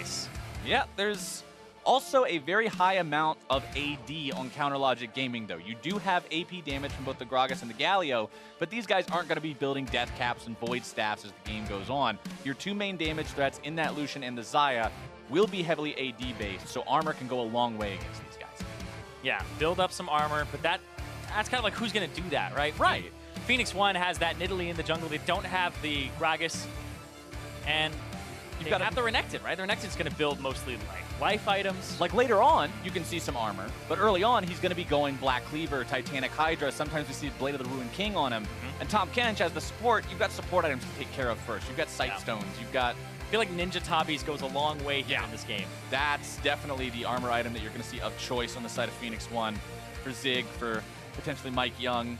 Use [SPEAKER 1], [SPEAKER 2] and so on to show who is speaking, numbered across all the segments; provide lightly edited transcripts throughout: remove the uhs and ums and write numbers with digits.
[SPEAKER 1] Nice.
[SPEAKER 2] Yeah, there's also a very high amount of AD on Counter Logic Gaming, though. You do have AP damage from both the Gragas and the Galio, but these guys aren't going to be building death caps and void staffs as the game goes on. Your two main damage threats in that Lucian and the Xayah will be heavily AD based, so armor can go a long way against these guys.
[SPEAKER 1] Yeah, build up some armor, but that's kind of like who's going to do that, right?
[SPEAKER 2] Right.
[SPEAKER 1] Phoenix1 has that Nidalee in the jungle. They don't have the Gragas, and you've got to have the Renekton, right? The Renekton's going to build mostly like life items.
[SPEAKER 2] Like later on, you can see some armor, but early on, he's going to be going Black Cleaver, Titanic Hydra. Sometimes we see Blade of the Ruined King on him. And Tahm Kench, as the support, you've got support items to take care of first. You've got Sight Stones, you've got...
[SPEAKER 1] I feel like Ninja Tabis goes a long way here in this game.
[SPEAKER 2] That's definitely the armor item that you're going to see of choice on the side of Phoenix1 for Zig, for potentially MikeYeung.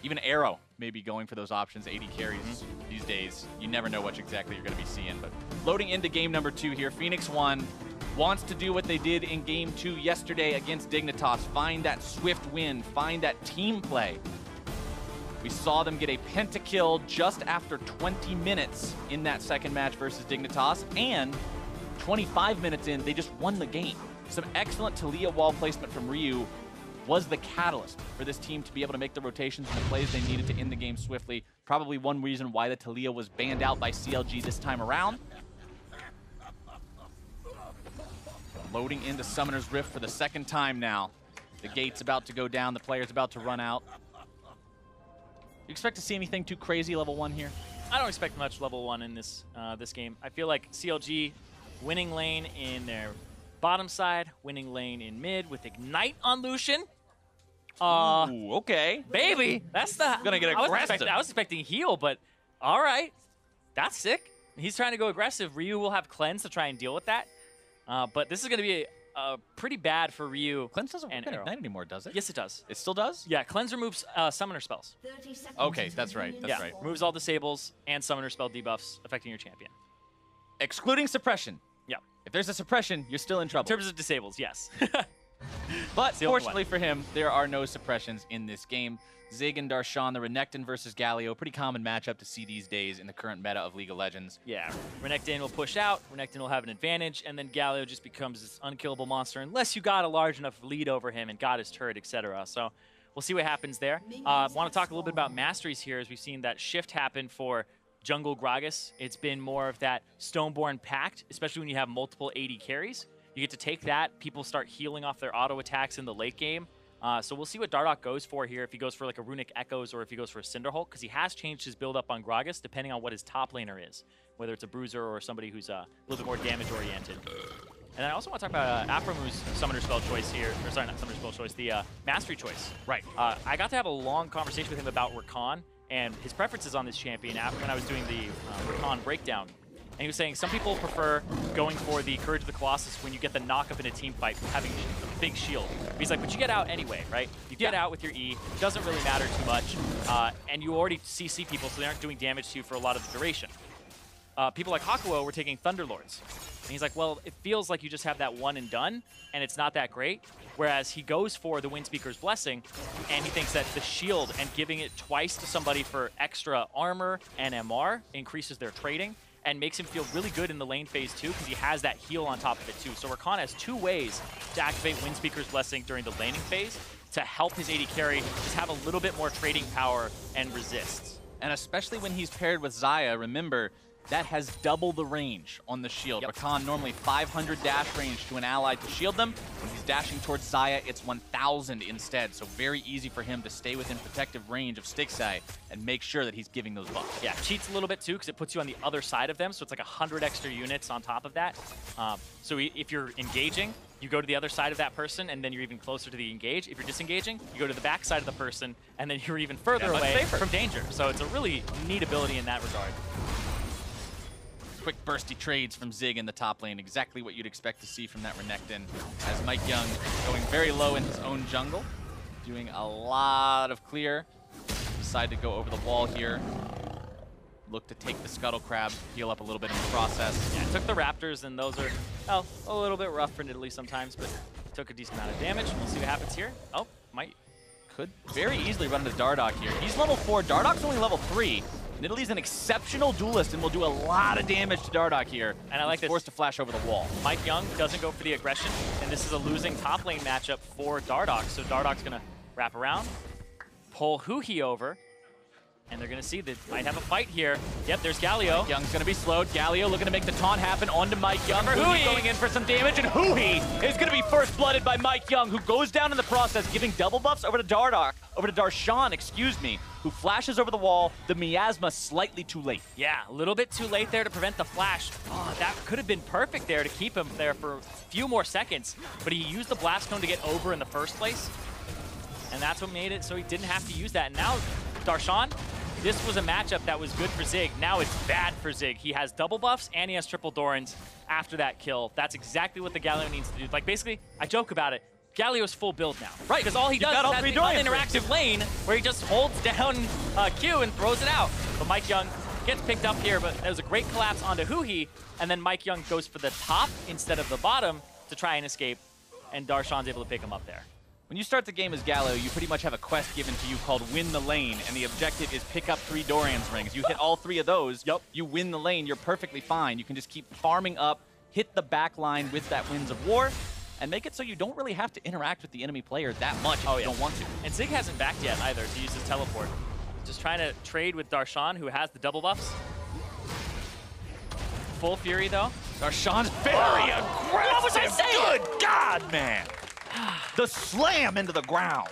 [SPEAKER 2] Even Arrow may be going for those options, 80 carries these days. You never know what exactly you're going to be seeing. But loading into game number 2 here, Phoenix1 wants to do what they did in game 2 yesterday against Dignitas. Find that swift win, find that team play. We saw them get a pentakill just after 20 minutes in that second match versus Dignitas, and 25 minutes in, they just won the game. Some excellent Talia wall placement from Ryu was the catalyst for this team to be able to make the rotations and the plays they needed to end the game swiftly. Probably one reason why the Talia was banned out by CLG this time around. Loading into Summoner's Rift for the second time now. The gate's about to go down, the player's about to run out. You expect to see anything too crazy level 1 here?
[SPEAKER 1] I don't expect much level 1 in this this game. I feel like CLG winning lane in their bottom side, winning lane in mid with Ignite on Lucian.
[SPEAKER 2] Ooh, okay.
[SPEAKER 1] Baby, that's the...
[SPEAKER 2] Gonna get aggressive.
[SPEAKER 1] I was expecting heal, but all right. That's sick. He's trying to go aggressive. Ryu will have Cleanse to try and deal with that. But this is going to be pretty bad for Ryu.
[SPEAKER 2] Cleanse doesn't work in Ignite anymore, does it?
[SPEAKER 1] Yes, it does.
[SPEAKER 2] It still does?
[SPEAKER 1] Yeah, Cleanse removes summoner spells.
[SPEAKER 2] Okay, that's right. That's right.
[SPEAKER 1] Removes all disables and summoner spell debuffs affecting your champion.
[SPEAKER 2] Excluding suppression.
[SPEAKER 1] Yeah.
[SPEAKER 2] If there's a suppression, you're still in trouble.
[SPEAKER 1] In terms of disables, yes.
[SPEAKER 2] But fortunately for him, there are no suppressions in this game. Zig and Darshan, the Renekton versus Galio, pretty common matchup to see these days in the current meta of League of Legends.
[SPEAKER 1] Yeah, Renekton will push out, Renekton will have an advantage, and then Galio just becomes this unkillable monster unless you got a large enough lead over him and got his turret, etc. So we'll see what happens there. Want to talk a little bit about masteries here, as we've seen that shift happen for jungle Gragas. It's been more of that Stoneborn Pact, especially when you have multiple AD carries. You get to take that, people start healing off their auto attacks in the late game. So we'll see what Dardoch goes for here, if he goes for like a Runic Echoes or if he goes for a Cinderhulk, because he has changed his build up on Gragas depending on what his top laner is, whether it's a bruiser or somebody who's a little bit more damage oriented. And I also want to talk about Aphromoo's summoner spell choice here, or sorry, not summoner spell choice, the mastery choice.
[SPEAKER 2] Right.
[SPEAKER 1] I got to have a long conversation with him about Rakan and his preferences on this champion when I was doing the Rakan breakdown. And he was saying some people prefer going for the Courage of the Colossus when you get the knock-up in a team fight, having a big shield. But he's like, but you get out anyway, right? You get out with your E, doesn't really matter too much, and you already CC people, so they aren't doing damage to you for a lot of the duration. People like Hakuo were taking Thunderlords. And he's like, well, it feels like you just have that one and done, and it's not that great. Whereas he goes for the Windspeaker's Blessing, and he thinks that the shield and giving it twice to somebody for extra armor and MR increases their trading, and makes him feel really good in the lane phase too, because he has that heal on top of it too. So Rakan has 2 ways to activate Windspeaker's Blessing during the laning phase to help his AD carry just have a little bit more trading power and resists.
[SPEAKER 2] And especially when he's paired with Xayah, remember, that has double the range on the shield. Rakan normally 500 dash range to an ally to shield them. When he's dashing towards Xayah, it's 1,000 instead. So very easy for him to stay within protective range of Stixxay and make sure that he's giving those buffs.
[SPEAKER 1] Yeah, cheats a little bit too, because it puts you on the other side of them. So it's like 100 extra units on top of that. So if you're engaging, you go to the other side of that person, and then you're even closer to the engage. If you're disengaging, you go to the back side of the person, and then you're even further away from danger. So it's a really neat ability in that regard.
[SPEAKER 2] Quick bursty trades from Zig in the top lane. Exactly what you'd expect to see from that Renekton. As MikeYeung going very low in his own jungle. Doing a lot of clear. Decide to go over the wall here. Look to take the Scuttle Crab, heal up a little bit in the process.
[SPEAKER 1] Yeah, took the Raptors, and those are a little bit rough for Nidalee sometimes, but took a decent amount of damage. We'll see what happens here. Oh, could
[SPEAKER 2] very easily run into Dardoch here. He's level 4. Dardoch's only level 3. Nidalee's an exceptional duelist and will do a lot of damage to Dardoch here.
[SPEAKER 1] And I like
[SPEAKER 2] He's
[SPEAKER 1] this.
[SPEAKER 2] forced to flash over the wall.
[SPEAKER 1] MikeYeung doesn't go for the aggression, and this is a losing top lane matchup for Dardoch. So Dardoch's gonna wrap around, pull Huhi over, and they're gonna see they might have a fight here. Yep, there's Galio.
[SPEAKER 2] MikeYeung's gonna be slowed. Galio looking to make the taunt happen onto MikeYeung.
[SPEAKER 1] Huhi
[SPEAKER 2] going in for some damage, and Huhi is gonna be first blooded by MikeYeung, who goes down in the process, giving double buffs over to Dardoch, over to Darshan, excuse me, who flashes over the wall. The miasma slightly too late.
[SPEAKER 1] Yeah, a little bit too late there to prevent the flash. Oh, that could have been perfect there to keep him there for a few more seconds, but he used the blast cone to get over in the first place, and that's what made it so he didn't have to use that. And now Darshan, this was a matchup that was good for Zig. Now it's bad for Zig. He has double buffs and he has triple Dorans after that kill. That's exactly what the Galio needs to do. Like, basically, I joke about it, Galio's full build now. Right, because all he does is has the uninteractive lane where he just holds down Q and throws it out. But MikeYeung gets picked up here, but that was a great collapse onto Huhi, and then MikeYeung goes for the top instead of the bottom to try and escape, and Darshan's able to pick him up there.
[SPEAKER 2] When you start the game as Galio, you pretty much have a quest given to you called Win the Lane, and the objective is pick up 3 Dorian's rings. You hit all 3 of those, you win the lane, you're perfectly fine. You can just keep farming up, hit the back line with that Winds of War, and make it so you don't really have to interact with the enemy player that much if you don't want to.
[SPEAKER 1] And Zig hasn't backed yet either to use his teleport. Just trying to trade with Darshan, who has the double buffs. Full Fury, though.
[SPEAKER 2] Darshan's very aggressive.
[SPEAKER 1] What was I saying?
[SPEAKER 2] Good God, man. The slam into the ground.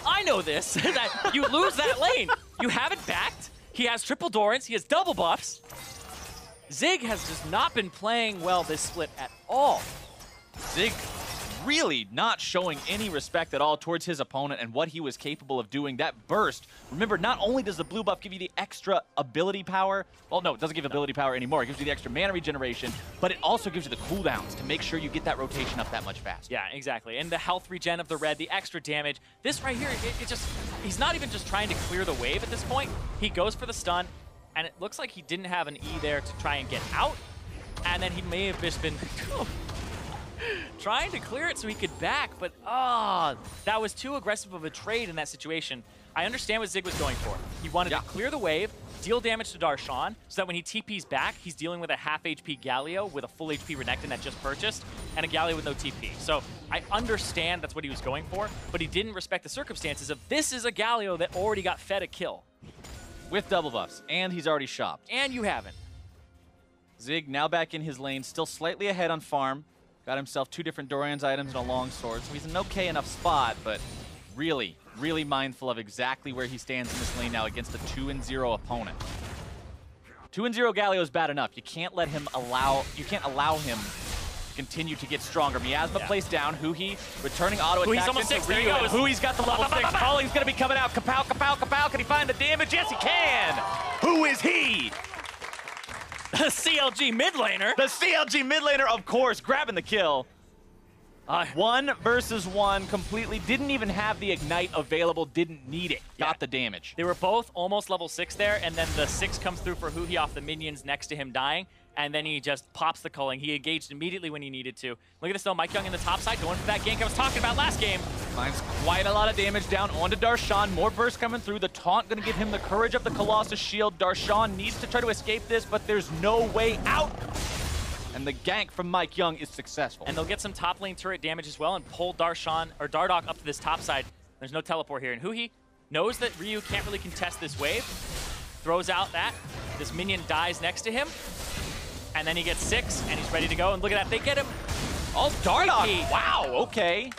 [SPEAKER 1] I know this, that you lose that lane. You have it backed. He has triple Dorans. He has double buffs. Zig has just not been playing well this split at all.
[SPEAKER 2] Zig really not showing any respect at all towards his opponent and what he was capable of doing. That burst, remember, not only does the blue buff give you the extra ability power, well, no, it doesn't give ability power anymore. It gives you the extra mana regeneration, but it also gives you the cooldowns to make sure you get that rotation up that much faster.
[SPEAKER 1] Yeah, exactly. And the health regen of the red, the extra damage. This right here, it just, he's not even just trying to clear the wave at this point. He goes for the stun, and it looks like he didn't have an E there to try and get out, and then he may have just been trying to clear it so he could back, but that was too aggressive of a trade in that situation. I understand what Zig was going for. He wanted to clear the wave, deal damage to Darshan, so that when he TP's back, he's dealing with a half HP Galio with a full HP Renekton that just purchased, and a Galio with no TP. So I understand that's what he was going for, but he didn't respect the circumstances of this is a Galio that already got fed a kill.
[SPEAKER 2] With double buffs, and he's already shopped.
[SPEAKER 1] And you haven't.
[SPEAKER 2] Zig now back in his lane, still slightly ahead on farm. Got himself 2 different Dorian's items and a long sword, so he's in an okay enough spot, but really, really mindful of exactly where he stands in this lane now against a 2-0 opponent. 2-0 Galio is bad enough. You can't let him allow him to continue to get stronger. Miasma placed down. Huhi returning auto attack.
[SPEAKER 1] Huhi's almost 6. There he goes.
[SPEAKER 2] Huhi's got the level 6. Calling's gonna be coming out. Kapow, kapow, kapow. Can he find the damage? Yes, he can. Who is he?
[SPEAKER 1] The CLG mid laner.
[SPEAKER 2] The CLG mid laner, of course, grabbing the kill. 1 versus 1, completely didn't even have the ignite available, didn't need it. Got the damage.
[SPEAKER 1] They were both almost level 6 there, and then the 6 comes through for Huhi off the minions next to him dying, and then he just pops the culling. He engaged immediately when he needed to. Look at this though, MikeYeung in the top side, going for that gank I was talking about last game.
[SPEAKER 2] Finds quite a lot of damage down onto Darshan. More burst coming through. The taunt gonna give him the courage of the Colossus shield. Darshan needs to try to escape this, but there's no way out. And the gank from MikeYeung is successful.
[SPEAKER 1] And they'll get some top lane turret damage as well and pull Darshan or Dardoch up to this top side. There's no teleport here. And Huhi knows that Ryu can't really contest this wave. Throws out that. This minion dies next to him. And then he gets 6 and he's ready to go. And look at that, they get him.
[SPEAKER 2] Oh, Dardoch! Wow, okay.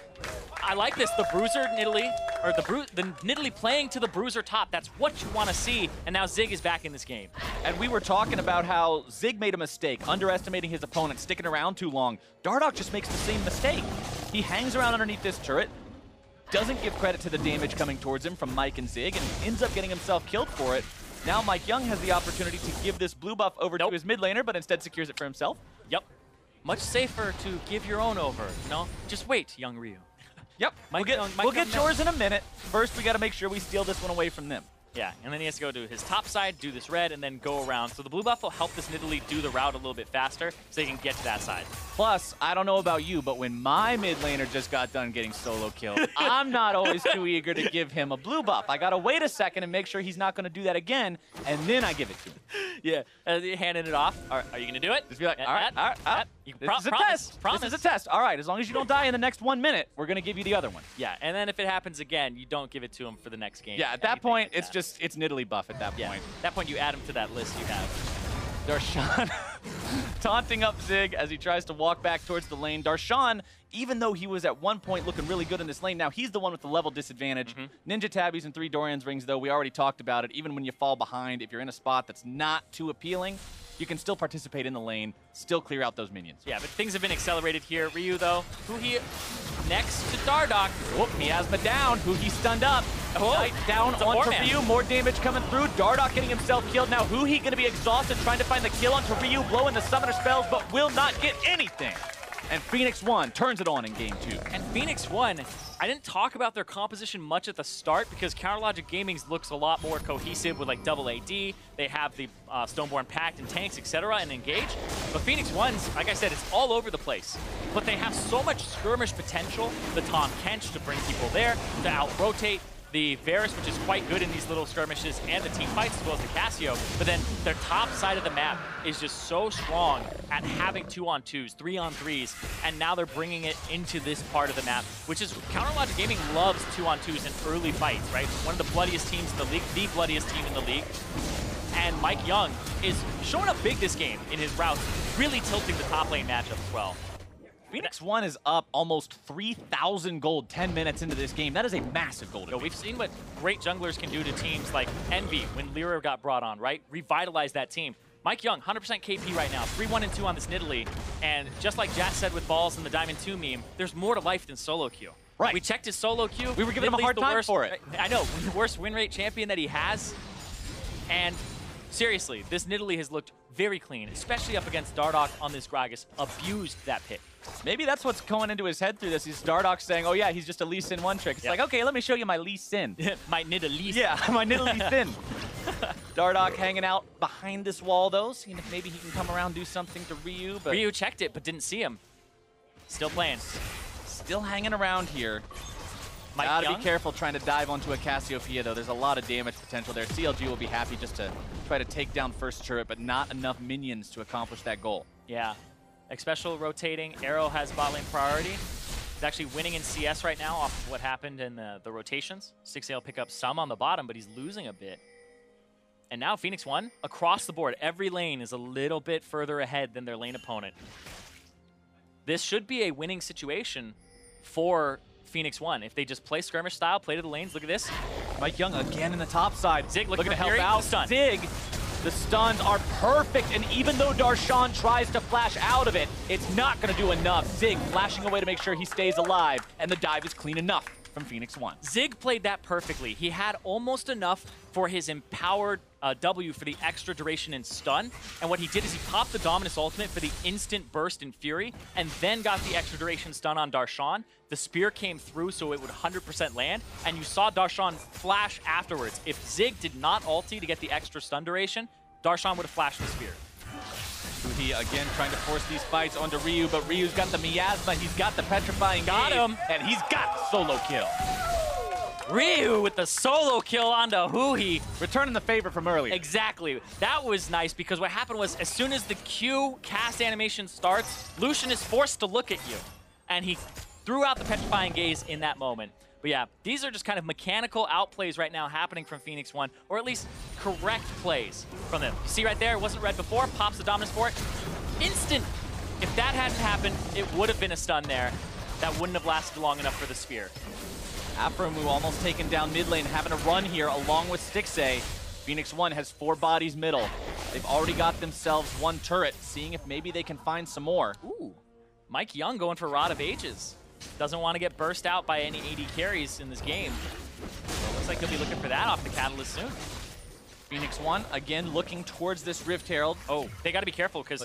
[SPEAKER 1] I like this, the Bruiser Nidalee, or the Nidalee playing to the Bruiser top. That's what you want to see, and now Zig is back in this game.
[SPEAKER 2] And we were talking about how Zig made a mistake, underestimating his opponent, sticking around too long. Dardoch just makes the same mistake. He hangs around underneath this turret, doesn't give credit to the damage coming towards him from Mike and Zig, and ends up getting himself killed for it. Now MikeYeung has the opportunity to give this blue buff over to his mid laner, but instead secures it for himself.
[SPEAKER 1] Yep. Much safer to give your own over, you know? Just wait, young Ryu.
[SPEAKER 2] Yep, we'll get yours in a minute. First, we got to make sure we steal this one away from them.
[SPEAKER 1] Yeah, and then he has to go to his top side, do this red, and then go around. So the blue buff will help this Nidalee do the route a little bit faster so he can get to that side.
[SPEAKER 2] Plus, I don't know about you, but when my mid laner just got done getting solo killed, I'm not always too eager to give him a blue buff. I gotta wait a second and make sure he's not gonna do that again, and then I give it to him.
[SPEAKER 1] Yeah, handing it off. Are you gonna do it?
[SPEAKER 2] Just be like, all right. This is a test.
[SPEAKER 1] Promise.
[SPEAKER 2] This is a test. All right, as long as you don't die in the next 1 minute, we're gonna give you the other one.
[SPEAKER 1] Yeah, and then if it happens again, you don't give it to him for the next game.
[SPEAKER 2] Yeah, at that point, it's just, it's Nidalee buff at that point.
[SPEAKER 1] At that point, you add him to that list you have.
[SPEAKER 2] Darshan taunting up Zig as he tries to walk back towards the lane. Darshan, even though he was at one point looking really good in this lane, now he's the one with the level disadvantage. Ninja Tabbies and 3 Dorian's rings, though, we already talked about it. Even when you fall behind, if you're in a spot that's not too appealing, you can still participate in the lane, still clear out those minions.
[SPEAKER 1] Yeah, but things have been accelerated here. Ryu, though, Huhi next to Dardoch.
[SPEAKER 2] Oh, Miasma down. Huhi stunned up. Knight down onto Ryu. More damage coming through. Dardoch getting himself killed. Now Huhi going to be exhausted, trying to find the kill onto Ryu, blowing the summoner spells, but will not get anything. And Phoenix1 turns it on in game 2.
[SPEAKER 1] And Phoenix1, I didn't talk about their composition much at the start because Counterlogic Gaming's looks a lot more cohesive with like double AD. They have the Stoneborn Pact and tanks, etc. and Engage. But Phoenix1's, like I said, it's all over the place. But they have so much skirmish potential. The Tahm Kench to bring people there, to out-rotate. The Varus, which is quite good in these little skirmishes, and the team fights, as well as the Cassio. But then their top side of the map is just so strong at having 2-on-2s, 3-on-3s, and now they're bringing it into this part of the map, which is Counterlogic Gaming loves 2-on-2s in early fights, right? One of the bloodiest teams in the league, the bloodiest team in the league. And MikeYeung is showing up big this game in his routes, really tilting the top lane matchup as well.
[SPEAKER 2] Phoenix1 is up almost 3,000 gold 10 minutes into this game. That is a massive gold.
[SPEAKER 1] We've seen what great junglers can do to teams like Envy when Lyra got brought on, right? Revitalize that team. MikeYeung, 100% KP right now, 3-1-2 on this Nidalee. And just like Jazz said with balls in the Diamond 2 meme, there's more to life than solo queue.
[SPEAKER 2] Right.
[SPEAKER 1] We checked his solo queue.
[SPEAKER 2] We were giving him a hard time for it.
[SPEAKER 1] I know, the worst win rate champion that he has. And seriously, this Nidalee has looked very clean, especially up against Dardoch on this Gragas. Abused that pick.
[SPEAKER 2] Maybe that's what's going into his head through this. He's Dardoch saying, oh yeah, he's just a Lee Sin one trick. It's like, okay, let me show you my Lee Sin.
[SPEAKER 1] My Nidalee.
[SPEAKER 2] Yeah, my Nidalee Sin. Dardoch hanging out behind this wall, though, seeing if maybe he can come around, do something to Ryu. But
[SPEAKER 1] Ryu checked it, but didn't see him. Still playing.
[SPEAKER 2] Still hanging around here. Gotta be careful trying to dive onto a Cassiopeia, though. There's a lot of damage potential there. CLG will be happy just to try to take down first turret, but not enough minions to accomplish that goal.
[SPEAKER 1] Yeah. Xpecial rotating. Arrow has bot lane priority. He's actually winning in CS right now off of what happened in the rotations. Stixxay will pick up some on the bottom, but he's losing a bit. And now Phoenix1, across the board, every lane is a little bit further ahead than their lane opponent. This should be a winning situation for Phoenix1 if they just play skirmish style, play to the lanes. Look at this.
[SPEAKER 2] MikeYeung again in the top side.
[SPEAKER 1] Zig
[SPEAKER 2] looking to help out. Zig, the stuns are perfect, and even though Darshan tries to flash out of it, it's not going to do enough. Zig flashing away to make sure he stays alive, and the dive is clean enough from Phoenix1.
[SPEAKER 1] Zig played that perfectly. He had almost enough for his empowered W for the extra duration and stun, and what he did is he popped the Dominus ultimate for the instant burst and fury, and then got the extra duration stun on Darshan. The spear came through so it would 100% land, and you saw Darshan flash afterwards. If Zig did not ulti to get the extra stun duration, Darshan would have flashed the spear.
[SPEAKER 2] Huhi again trying to force these fights onto Ryu, but Ryu's got the miasma, he's got the petrifying
[SPEAKER 1] got him,
[SPEAKER 2] and he's got the solo kill.
[SPEAKER 1] Ryu with the solo kill onto Huhi.
[SPEAKER 2] Returning the favor from earlier.
[SPEAKER 1] Exactly. That was nice because what happened was as soon as the Q cast animation starts, Lucian is forced to look at you. And he threw out the petrifying gaze in that moment. But yeah, these are just kind of mechanical outplays right now happening from Phoenix1, or at least correct plays from them. You see right there, it wasn't red before, pops the dominance for it. Instant. If that hadn't happened, it would have been a stun there. That wouldn't have lasted long enough for the spear.
[SPEAKER 2] Aphromoo almost taken down mid lane, having a run here along with Stixxay. Phoenix1 has 4 bodies middle. They've already got themselves 1 turret, seeing if maybe they can find some more.
[SPEAKER 1] Ooh, MikeYeung going for Rod of Ages. Doesn't want to get burst out by any AD carries in this game. So looks like he'll be looking for that off the Catalyst soon.
[SPEAKER 2] Phoenix1 again looking towards this Rift Herald.
[SPEAKER 1] Oh, they got to be careful because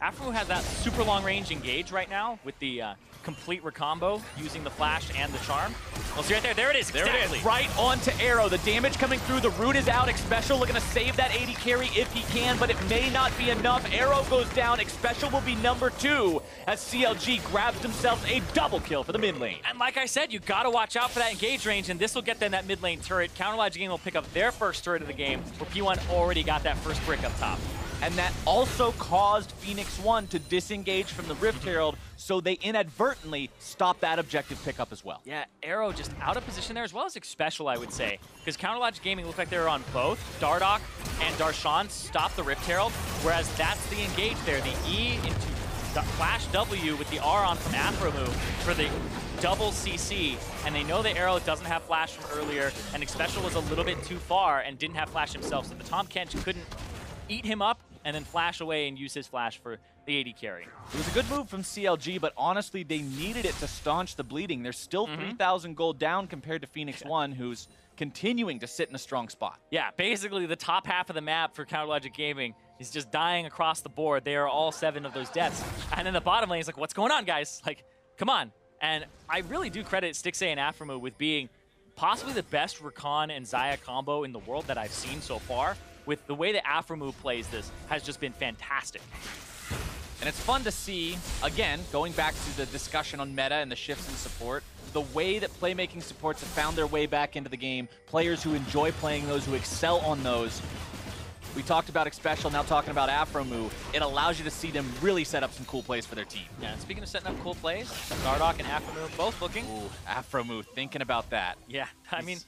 [SPEAKER 1] Aphromoo has that super long range engage right now with the complete recombo using the flash and the charm. Well, see right there, there it is, exactly.
[SPEAKER 2] There it is, right onto Arrow. The damage coming through, the root is out. Xpecial looking to save that AD carry if he can, but it may not be enough. Arrow goes down, Xpecial will be number 2 as CLG grabs themselves a double kill for the mid lane.
[SPEAKER 1] And like I said, you gotta watch out for that engage range, and this will get them that mid lane turret. CLG Gaming will pick up their first turret of the game, where P1 already got that first brick up top.
[SPEAKER 2] And that also caused Phoenix1 to disengage from the Rift Herald, so they inadvertently stopped that objective pickup as well.
[SPEAKER 1] Yeah, Arrow just out of position there, as well as Xpecial, I would say. Because CLG Gaming looked like they were on both. Dardoch and Darshan stopped the Rift Herald, whereas that's the engage there. The E into flash W with the R on from Aphromoo for the double CC, and they know the Arrow doesn't have flash from earlier, and Xpecial was a little bit too far and didn't have flash himself, so the Tahm Kench couldn't eat him up and then flash away and use his flash for the AD carry.
[SPEAKER 2] It was a good move from CLG, but honestly, they needed it to staunch the bleeding. They're still 3,000 gold down compared to Phoenix1, who's continuing to sit in a strong spot.
[SPEAKER 1] Yeah, basically the top half of the map for CLG Gaming is just dying across the board. They are all 7 of those deaths. And then the bottom lane is like, what's going on, guys? Like, come on. And I really do credit Stixxay and Aphromoo with being possibly the best Rakan and Xayah combo in the world that I've seen so far. With the way that Aphromoo plays this has just been fantastic.
[SPEAKER 2] And it's fun to see, again, going back to the discussion on meta and the shifts in support, the way that playmaking supports have found their way back into the game, players who enjoy playing those, who excel on those. We talked about Xpecial, now talking about Aphromoo. It allows you to see them really set up some cool plays for their team.
[SPEAKER 1] Yeah, and speaking of setting up cool plays, Dardoch and Aphromoo both looking.
[SPEAKER 2] Ooh, Aphromoo thinking about that.
[SPEAKER 1] Yeah, I mean,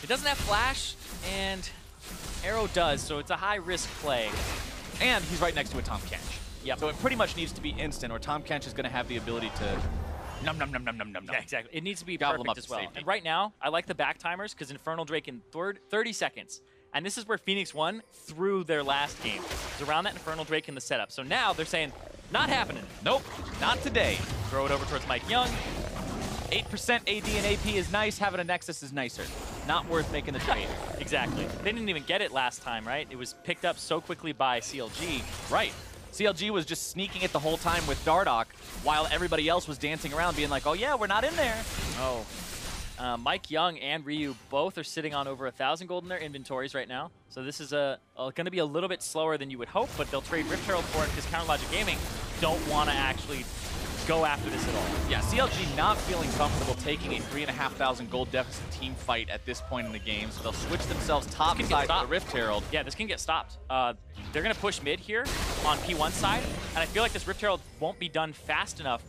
[SPEAKER 1] it doesn't have flash, and Arrow does, so it's a high-risk play.
[SPEAKER 2] And he's right next to a Tahm Kench.
[SPEAKER 1] Yep.
[SPEAKER 2] So it pretty much needs to be instant, or Tahm Kench is going to have the ability to num num num num num num.
[SPEAKER 1] Yeah, exactly. It needs to be
[SPEAKER 2] Gobble
[SPEAKER 1] perfect as well. And right now, I like the back timers because Infernal Drake in 30 seconds. And this is where Phoenix1 threw their last game. It was around that Infernal Drake in the setup. So now they're saying, not happening.
[SPEAKER 2] Nope, not today.
[SPEAKER 1] Throw it over towards MikeYeung.
[SPEAKER 2] 8% AD and AP is nice, having a Nexus is nicer. Not worth making the trade.
[SPEAKER 1] Exactly. They didn't even get it last time, right? It was picked up so quickly by CLG.
[SPEAKER 2] Right. CLG was just sneaking it the whole time with Dardoch, while everybody else was dancing around being like, oh yeah, we're not in there.
[SPEAKER 1] Oh. MikeYeung and Ryu both are sitting on over 1,000 gold in their inventories right now. So this is going to be a little bit slower than you would hope, but they'll trade Rift Herald for it because CLG Gaming don't want to actually go after this at all.
[SPEAKER 2] Yeah, CLG not feeling comfortable taking a 3,500 gold deficit team fight at this point in the game, so they'll switch themselves top side to the Rift Herald.
[SPEAKER 1] Yeah, this can get stopped. They're going to push mid here on P1 side, and I feel like this Rift Herald won't be done fast enough.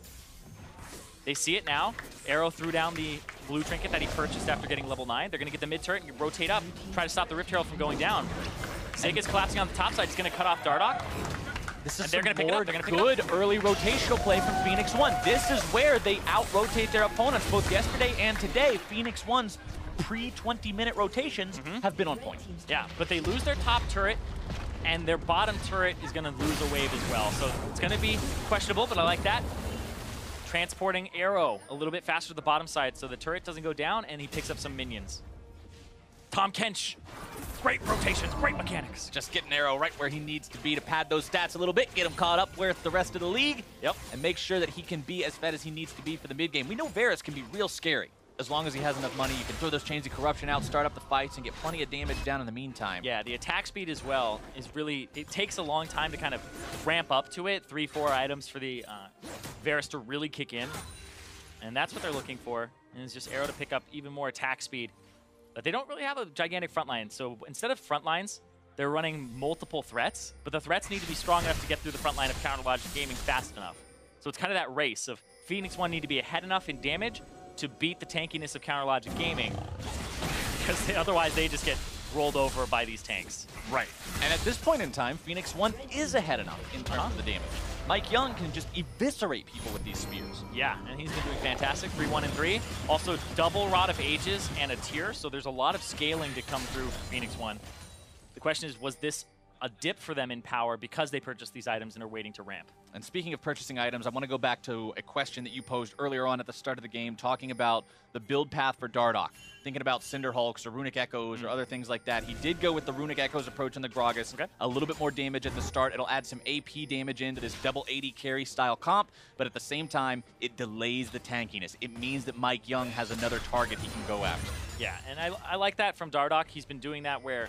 [SPEAKER 1] They see it now. Arrow threw down the blue trinket that he purchased after getting level 9. They're going to get the mid turret and rotate up, try to stop the Rift Herald from going down. Zig is collapsing on the top side. He's going to cut off Dardoch.
[SPEAKER 2] This is
[SPEAKER 1] they're going to pick it up. They're going to pick
[SPEAKER 2] good early rotational play from Phoenix1. This is where they out-rotate their opponents, both yesterday and today. Phoenix1's pre-20-minute rotations have been on point.
[SPEAKER 1] Yeah, but they lose their top turret, and their bottom turret is going to lose a wave as well. So it's going to be questionable, but I like that. Transporting Arrow a little bit faster to the bottom side so the turret doesn't go down, and he picks up some minions. Tahm Kench. Great rotations, great mechanics.
[SPEAKER 2] Just getting Arrow right where he needs to be to pad those stats a little bit, get him caught up with the rest of the league, and make sure that he can be as fed as he needs to be for the mid game. We know Varus can be real scary. As long as he has enough money, you can throw those chains of corruption out, start up the fights, and get plenty of damage down in the meantime.
[SPEAKER 1] Yeah, the attack speed as well is really, it takes a long time to kind of ramp up to it. 3-4 items for the Varus to really kick in. And that's what they're looking for. And it's just Arrow to pick up even more attack speed. But they don't really have a gigantic front line. So instead of front lines, they're running multiple threats. But the threats need to be strong enough to get through the front line of CLG Gaming fast enough. So it's kind of that race of Phoenix1 need to be ahead enough in damage to beat the tankiness of CLG Gaming, because otherwise they just get rolled over by these tanks.
[SPEAKER 2] Right. And at this point in time, Phoenix1 is ahead enough in terms of the damage. MikeYeung can just eviscerate people with these spears.
[SPEAKER 1] Yeah, and he's been doing fantastic. 3-1 and 3. Also double Rod of Ages and a tier, so there's a lot of scaling to come through for Phoenix1. The question is, was this a dip for them in power because they purchased these items and are waiting to ramp.
[SPEAKER 2] And speaking of purchasing items, I want to go back to a question that you posed earlier on at the start of the game, talking about the build path for Dardoch. Thinking about Cinder Hulks or Runic Echoes or other things like that. He did go with the Runic Echoes approach in the Gragas.
[SPEAKER 1] Okay.
[SPEAKER 2] A little bit more damage at the start. It'll add some AP damage into this double 80 carry style comp, but at the same time, it delays the tankiness. It means that MikeYeung has another target he can go after.
[SPEAKER 1] Yeah, and I like that from Dardoch. He's been doing that where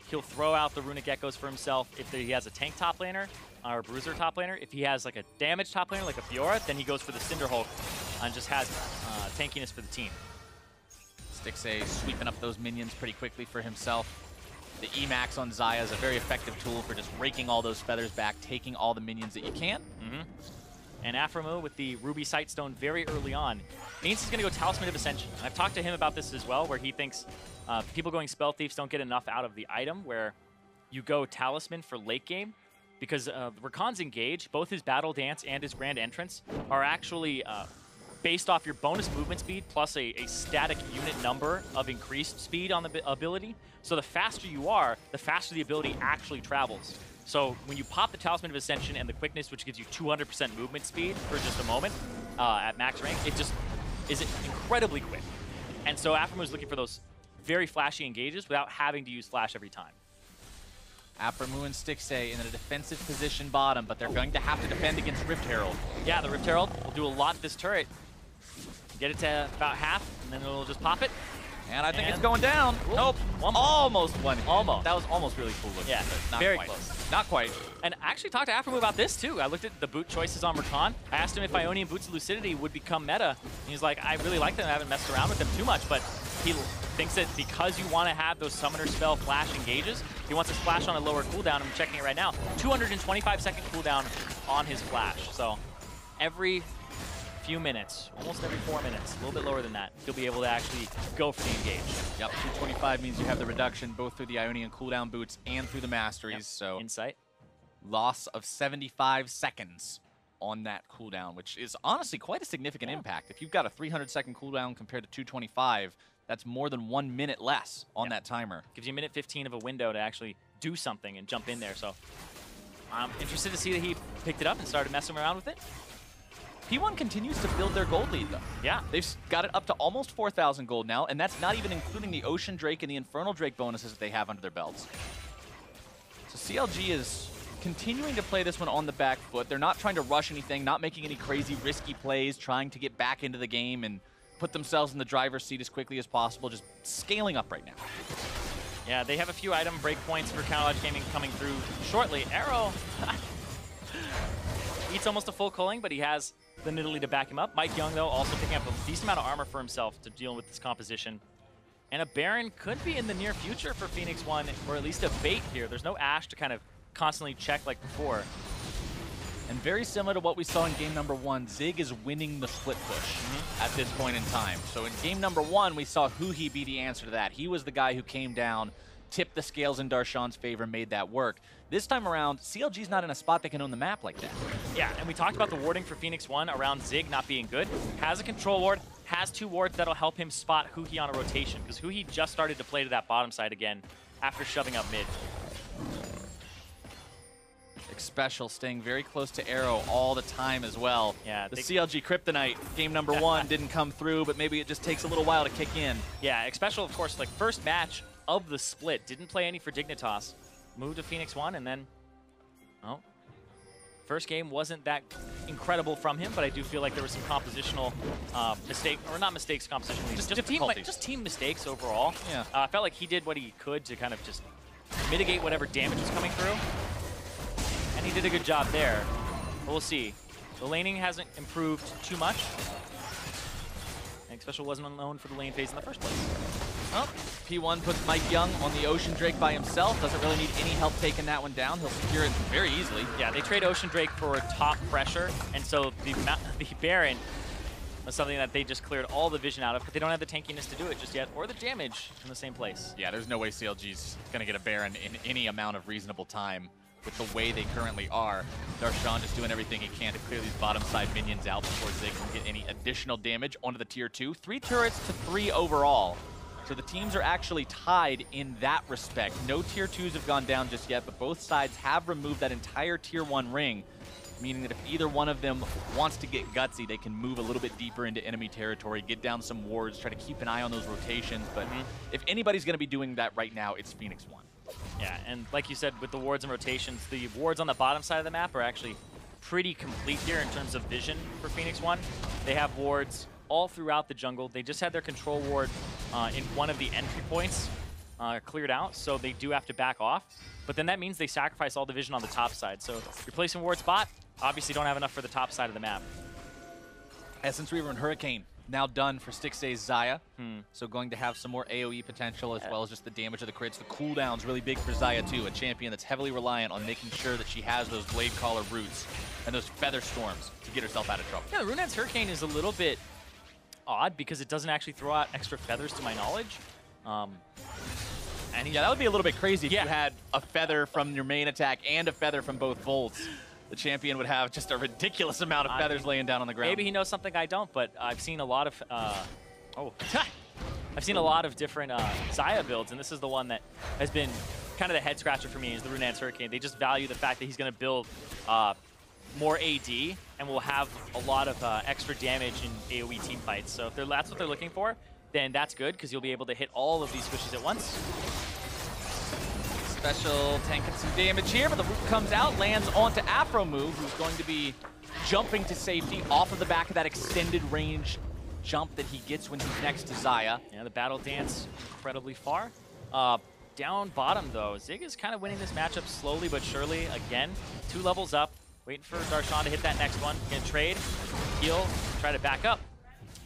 [SPEAKER 1] he'll throw out the Runic Echoes for himself if he has a tank top laner or a bruiser top laner. If he has like a damage top laner like a Fiora, then he goes for the Cinder Hulk and just has tankiness for the team.
[SPEAKER 2] Stixxay sweeping up those minions pretty quickly for himself. The Emax on Xayah is a very effective tool for just raking all those feathers back, taking all the minions that you can.
[SPEAKER 1] And Aphromoo with the Ruby Sightstone very early on means he's going to go Talisman of Ascension. And I've talked to him about this as well, where he thinks people going Spell Thieves don't get enough out of the item, where you go Talisman for late game, because Rakan's Engage, both his Battle Dance and his Grand Entrance, are actually based off your bonus movement speed plus a static unit number of increased speed on the ability. So the faster you are, the faster the ability actually travels. So when you pop the Talisman of Ascension and the Quickness, which gives you 200% movement speed for just a moment at max rank, it just is incredibly quick. And so Aphromoo is looking for those very flashy engages without having to use flash every time.
[SPEAKER 2] Aphromoo and Stixxay in a defensive position bottom, but they're going to have to defend against Rift Herald.
[SPEAKER 1] Yeah, the Rift Herald will do a lot to this turret. Get it to about half, and then it'll just pop it.
[SPEAKER 2] And I think it's going down. Nope. Almost one hit.
[SPEAKER 1] Almost.
[SPEAKER 2] That was almost really cool looking.
[SPEAKER 1] Yeah,
[SPEAKER 2] but not
[SPEAKER 1] very
[SPEAKER 2] quite.
[SPEAKER 1] close.
[SPEAKER 2] Not quite.
[SPEAKER 1] And I actually talked to Aphromoo about this too. I looked at the boot choices on Rakan. I asked him if Ionian Boots of Lucidity would become meta. And he's like, I really like them. I haven't messed around with them too much, but he thinks that because you want to have those summoner spell flash engages, he wants to splash on a lower cooldown. I'm checking it right now. 225-second cooldown on his flash. So every few minutes, almost every 4 minutes, a little bit lower than that, he'll be able to actually go for the engage.
[SPEAKER 2] Yep, 225 means you have the reduction both through the Ionian cooldown boots and through the masteries. Yep. So
[SPEAKER 1] Insight.
[SPEAKER 2] Loss of 75 seconds on that cooldown, which is honestly quite a significant impact. If you've got a 300-second cooldown compared to 225, that's more than 1 minute less on that timer.
[SPEAKER 1] Gives you a minute 15 of a window to actually do something and jump in there. So I'm interested to see that he picked it up and started messing around with it.
[SPEAKER 2] P1 continues to build their gold lead, though.
[SPEAKER 1] Yeah.
[SPEAKER 2] They've got it up to almost 4,000 gold now, and that's not even including the Ocean Drake and the Infernal Drake bonuses that they have under their belts. So CLG is continuing to play this one on the back foot. They're not trying to rush anything, not making any crazy risky plays, trying to get back into the game and put themselves in the driver's seat as quickly as possible, just scaling up right now.
[SPEAKER 1] Yeah, they have a few item breakpoints for CLG Gaming coming through shortly. Arrow eats almost a full culling, but he has the Nidalee to back him up. MikeYeung, though, also picking up a decent amount of armor for himself to deal with this composition. And a Baron could be in the near future for Phoenix1, or at least a bait here. There's no Ashe to kind of constantly check like before.
[SPEAKER 2] And very similar to what we saw in game number 1, Zig is winning the split push at this point in time. So in game number 1, we saw Huhi be the answer to that. He was the guy who came down, tipped the scales in Darshan's favor, made that work. This time around, CLG's not in a spot that can own the map like that.
[SPEAKER 1] Yeah, and we talked about the warding for Phoenix1 around Zig not being good. Has a control ward, has 2 wards that'll help him spot Huhi on a rotation, because Huhi just started to play to that bottom side again after shoving up mid.
[SPEAKER 2] Xpecial staying very close to Arrow all the time as well.
[SPEAKER 1] Yeah,
[SPEAKER 2] the CLG Kryptonite, game number 1, didn't come through, but maybe it just takes a little while to kick in.
[SPEAKER 1] Yeah, Xpecial, of course, like first match of the split, didn't play any for Dignitas. Moved to Phoenix1, and then, oh, first game wasn't that incredible from him, but I do feel like there was some compositional mistake, or not mistakes, compositional, just team mistakes overall.
[SPEAKER 2] Yeah.
[SPEAKER 1] I felt like he did what he could to kind of just mitigate whatever damage was coming through, and he did a good job there. But we'll see. The laning hasn't improved too much. And Xpecial wasn't known for the lane phase in the first place.
[SPEAKER 2] Well, P1 puts MikeYeung on the Ocean Drake by himself. Doesn't really need any help taking that one down. He'll secure it very easily.
[SPEAKER 1] Yeah, they trade Ocean Drake for top pressure, and so the Baron was something that they just cleared all the vision out of, but they don't have the tankiness to do it just yet, or the damage in the same place.
[SPEAKER 2] Yeah, there's no way CLG's going to get a Baron in any amount of reasonable time with the way they currently are. Darshan just doing everything he can to clear these bottom side minions out before Zig can get any additional damage onto the tier 2. 3 turrets to 3 overall. So So the teams are actually tied in that respect. No tier 2s have gone down just yet, but both sides have removed that entire tier 1 ring, meaning that if either one of them wants to get gutsy, they can move a little bit deeper into enemy territory, get down some wards, try to keep an eye on those rotations. But if anybody's going to be doing that right now, it's Phoenix1.
[SPEAKER 1] Yeah, and like you said, with the wards and rotations, the wards on the bottom side of the map are actually pretty complete here in terms of vision for Phoenix1. They have wards all throughout the jungle. They just had their control ward in one of the entry points cleared out, so they do have to back off. But then that means they sacrifice all the vision on the top side. So you're placing ward spot, obviously don't have enough for the top side of the map.
[SPEAKER 2] Essence Reaver and Hurricane now done for Stixxay's Xayah. So going to have some more AoE potential as well as just the damage of the crits. The cooldown's really big for Xayah too, a champion that's heavily reliant on making sure that she has those Blade Caller roots and those Feather Storms to get herself out of trouble.
[SPEAKER 1] Yeah, the Runett's Hurricane is a little bit odd because it doesn't actually throw out extra feathers to my knowledge.
[SPEAKER 2] And yeah, that would be a little bit crazy if you had a feather from your main attack and a feather from both volts. The champion would have just a ridiculous amount of feathers laying down on the ground.
[SPEAKER 1] Maybe he knows something I don't, but I've seen a lot of I've seen a lot of different Xayah builds, and this is the one that has been kind of the head scratcher for me, is the Runett's Hurricane. They just value the fact that he's going to build more AD and will have a lot of extra damage in AoE team fights. So if that's what they're looking for, then that's good, because you'll be able to hit all of these squishes at once.
[SPEAKER 2] Xpecial tanking some damage here, but the root comes out, lands onto Aphromoo, who's going to be jumping to safety off of the back of that extended range jump that he gets when he's next to Xayah.
[SPEAKER 1] Yeah, the battle dance incredibly far. Down bottom, though, Zig is kind of winning this matchup slowly but surely. Again, 2 levels up, waiting for Darshan to hit that next one. Gonna trade, heal, try to back up.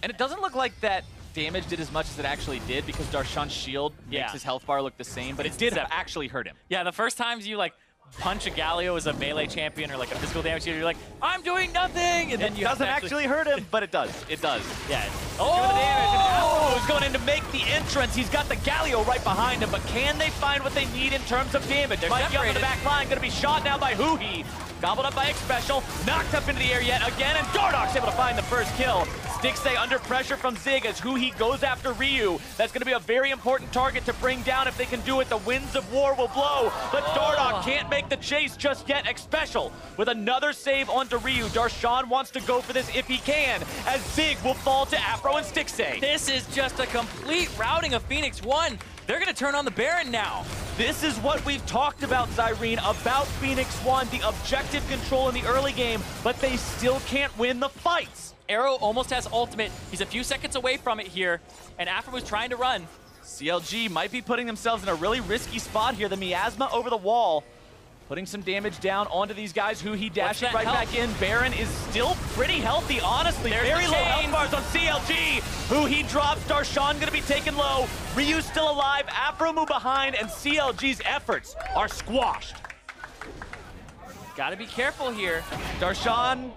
[SPEAKER 2] And it doesn't look like that damage did as much as it actually did, because Darshan's shield makes his health bar look the same, but it did actually hurt him.
[SPEAKER 1] Yeah, the first times you like punch a Galio as a melee champion or like a physical damage hitter, you're like, I'm doing nothing! And then
[SPEAKER 2] it doesn't actually hurt him, but it does. It does.
[SPEAKER 1] Yeah.
[SPEAKER 2] Oh! The damage, and Aphromoo is going in to make the entrance. He's got the Galio right behind him, but can they find what they need in terms of damage? MikeYeung on the back line, going to be shot now by Huhi. Gobbled up by Xpecial, knocked up into the air yet again, and Dardoch's able to find the first kill. Stixxay under pressure from Zig as Huhi goes after Ryu. That's going to be a very important target to bring down. If they can do it, the winds of war will blow. But Dardoch can't make the chase just yet. Xpecial with another save onto Ryu. Darshan wants to go for this if he can, as Zig will fall to Aphro and Stixxay.
[SPEAKER 1] This is just a complete routing of Phoenix1. They're going to turn on the Baron now.
[SPEAKER 2] This is what we've talked about, Zirene, about Phoenix1, the objective control in the early game, but they still can't win the fights.
[SPEAKER 1] Arrow almost has ultimate. He's a few seconds away from it here, and Aphromoo is trying to run.
[SPEAKER 2] CLG might be putting themselves in a really risky spot here. The miasma over the wall, putting some damage down onto these guys. Huhi dashing right back in. Baron is still pretty healthy, honestly. Very low health bars on CLG. Huhi drops. Darshan going to be taken low. Ryu's still alive. Aphromoo behind, and CLG's efforts are squashed.
[SPEAKER 1] Got to be careful here.
[SPEAKER 2] Darshan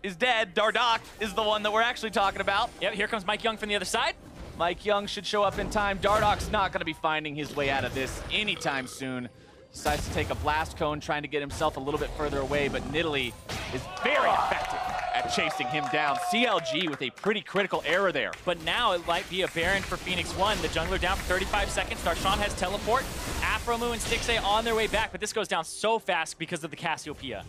[SPEAKER 2] is dead. Dardoch is the one that we're actually talking about.
[SPEAKER 1] Yep, here comes MikeYeung from the other side.
[SPEAKER 2] MikeYeung should show up in time. Dardoch's not going to be finding his way out of this anytime soon. Decides to take a blast cone, trying to get himself a little bit further away, but Nidalee is very effective at chasing him down. CLG with a pretty critical error there.
[SPEAKER 1] But now it might be a Baron for Phoenix1. The jungler down for 35 seconds. Darshan has teleport. Aphromoo and Stixxay on their way back, but this goes down so fast because of the Cassiopeia.